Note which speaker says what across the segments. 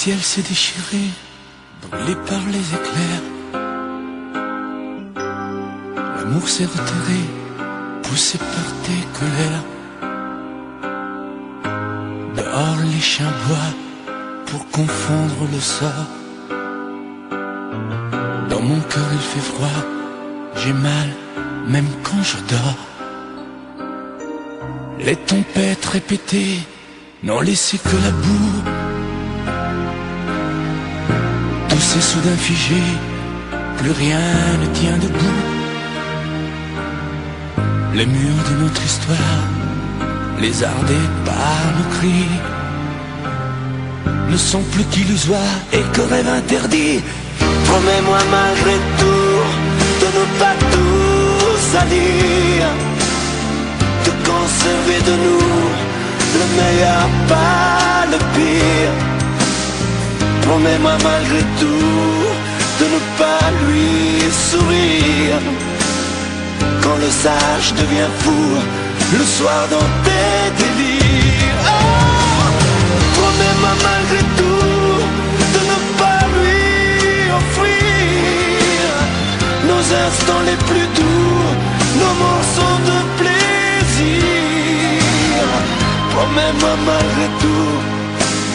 Speaker 1: ciel s'est déchiré, brûlé par les éclairs. L'amour s'est retiré, poussé par tes colères. Dehors les chiens boivent pour confondre le sort. Dans mon cœur il fait froid, j'ai mal même quand je dors. Les tempêtes répétées n'ont laissé que la boue. Tout s'est soudain figé, plus rien ne tient debout. Les murs de notre histoire, lézardés par nos cris, ne sont plus qu'illusoires et que rêve interdit.
Speaker 2: Promets-moi malgré tout de ne pas tout salir, de conserver de nous le meilleur, pas le pire. Promets-moi malgré tout de ne pas lui sourire quand le sage devient fou le soir dans tes délires. Oh, promets-moi malgré tout de ne pas lui offrir nos instants les plus doux, nos morceaux de plaisir. Promets-moi malgré tout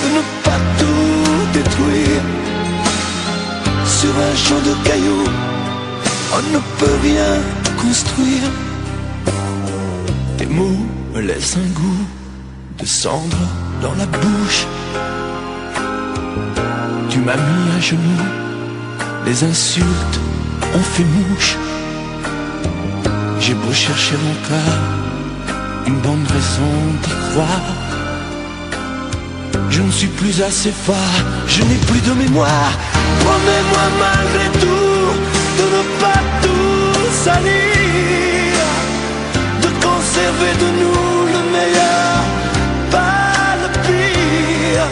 Speaker 2: de ne pas tout détruire. Sur un champ de cailloux, on ne peut rien construire.
Speaker 1: Tes mots me laissent un goût de cendre dans la bouche. Tu m'as mis à genoux, les insultes ont fait mouche. J'ai beau chercher encore une bonne raison d'y croire, je ne suis plus assez fort, je n'ai plus de mémoire.
Speaker 2: Promets-moi malgré tout de ne pas tout salir, de conserver de nous le meilleur, pas le pire.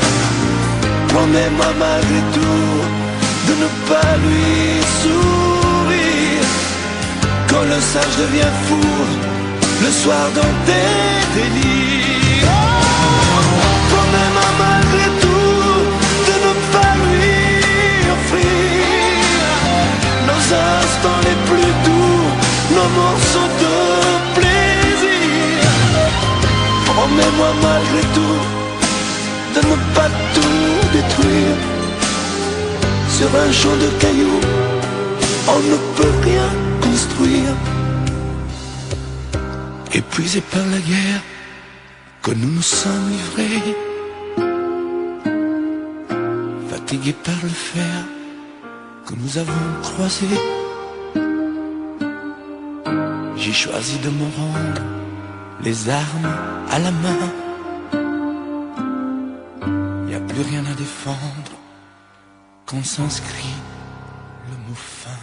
Speaker 2: Promets-moi malgré tout de ne pas lui sourire quand le sage devient fou le soir dans tes délires. Oh, promets-moi malgré tout de ne pas lui offrir nos instants les plus doux, nos morceaux de plaisir. Promets-moi malgré tout de ne pas tout détruire. Sur un champ de cailloux, on ne peut rien construire.
Speaker 1: Épuisés par la guerre que nous nous sommes livrés, fatigués par le fer que nous avons croisé, j'ai choisi de me rendre les armes à la main. Y a plus rien à défendre quand s'inscrit le mot fin.